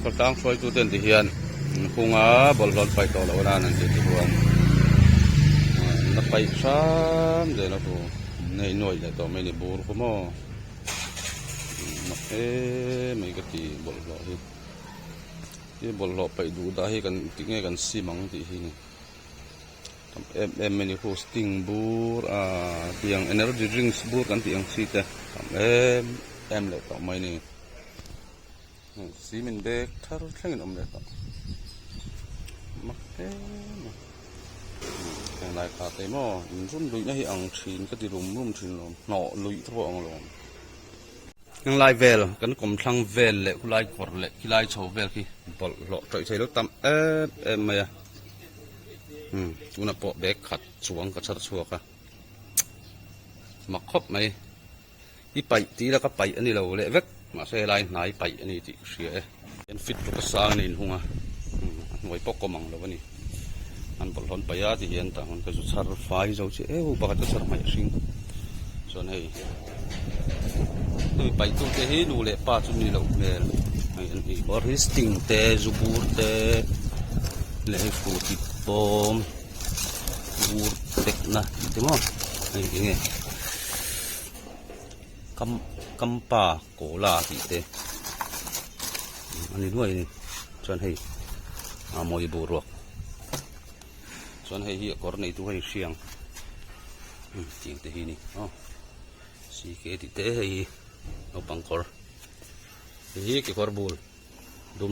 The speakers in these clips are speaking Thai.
ก็ตั้งซอยตู้เต้นที่เฮียนคงบอลรอนไปต่อแล้วนะนั่นที่บวนนับไปซ้ำเดี๋ยวนะตัวในหน่วยแต่ต่อไม่ในบูรก็มั่วไม่ก็ตีบอลรอที่บอลรอไปดูได้กันติงกันซีมังที่นี่ทำไม่ในโฮสติ้งบูรที่ยัง energy drinks บูรกันที่ยังซีแต่ทำเลยต่อไม่นี่ซีมินเบกทารุณแค่นั้นเลยต่อมักอย่างไรก็แต่มั่วรุ่นลุยนี่อังชินก็ที่รุ่มชินลมหน่อลุยทั่วอังลมยังไล่เวลกันกลมทั้งเวลเละคุณไล่กดเละคุณไล่โชว์เวลที่บอลหล่อใจใช้รถตามไม่อะอุณหภูมิเบกขัดสวงกับชัดชัวค่ะมาครบไหมที่ไปตีแล้วก็ไปอันนี้เราเละเวกมาเซไลน์ไหนไปอันนี้ที่เสียเป็นฟิตลูกสาวนี่หัวหน่วยปกกมังแล้ววันนี้อันบอลหล่นไปยาที่เห็นต่างมันก็จะชาร์ไฟเจ้าเจ้าปากจะชาร์ไม่สิ่งส่วนให้ไปตู้เตะดูเลยป้าจุนี่เราเนี่ยไอ้อันนี้บอริสติ้งเตะจูบูร์เตะเลยฟูติปอมบูร์เด็กนะที่มั้งไอ้เงี้ยกัมปาโกลาที่เตะอันนี้ด้วยนี่ส่วนให้มวยบูรวกส่วนให้เหี้ยก่อนในตัวให้เสียงจริงแต่ที่นี่สีเกติเตะให้เอาปังคอร์ฮีกี่คอร์บูลดุม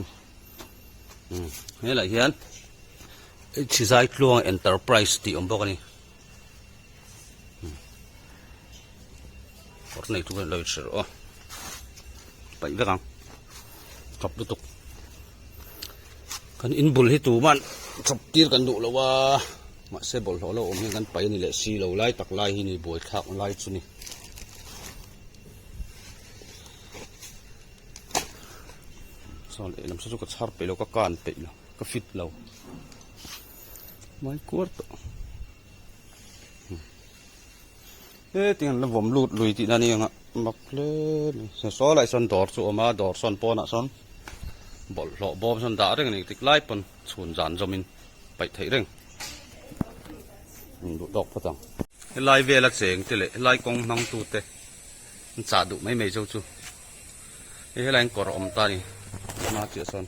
นี่แหละเฮียนชิซายคลวงเอ็นเตอร์ไพรส์ที่อมบอกนี่คอร์ในตัวเราเชื่อไปเวกังจับดุตุกกันอินบุลให้ตัวมันจับตีกันดูแล้วว่ามาเซบอลเราอมให้กันไปนี่แหละสีเราไล่ตักไล่ที่นี่บวยทักไล่ชุนี่สอนน้ำซุปก็ชาร์ไปแล้วก็การไปแล้วก็ฟิตเราไม่กลัวตัวที่นั่นผมลูดลุยที่นั่นเองอ่ะมักเลยสอนอะไรสอนดอร์สอนมาดอร์สอนปอนะสอนบอลหล่อบอลสอนด่าเรื่องนี้ติดไล่ปนส่วนจานจมินไปไทยเรื่องดูดอกพอจังไล่เวลาเสียงที่เลยไล่กองมังตูเตะจ่าดูไม่เจ้าจูไล่กอร์อมตานี่มาเจอสอน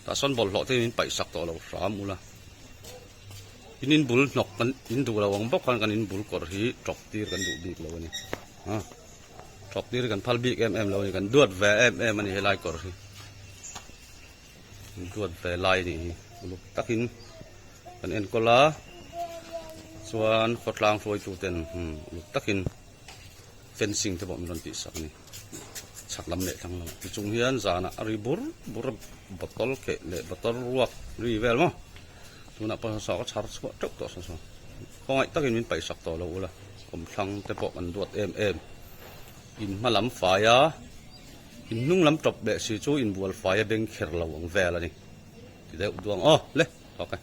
แต่สอนบอลหล่อที่นี่ไปสักตัวเราสามมูละอินบุลนกกันอินดูเราวังบอกกันอินบุลกอร์ฮีจอกตีกันดูบีกเราวันนี้จอกตีกันพัลบีกเรานี่กันดวดแวมันนี่ไล่กอร์ฮีดวดแวไล่นี่ลูกตักหินกันเอ็นก็ละส่วนขดลางฟลอยตูเต็นลูกตักหินเฟนซิงที่บอกมันติดสักนี่ชักลำเละทั้งเราที่จงเฮียนจานะรีบุร์บัตตอลเกะเละบัตตอลรัวรีเวลมั้งตัวนักภาษาก็ชาร์จก็จุกตัวส่วนพอไอ้ตั้งอินไปสักตัวเราละผมทั้งแต่บอกมันดวดอินมาล้ำไฟอินนุ่งล้ำจบเบะสิจูอินบัวไฟเบ่งเขรเราวงเวลนี่ที่ได้อุดวงเละโอเค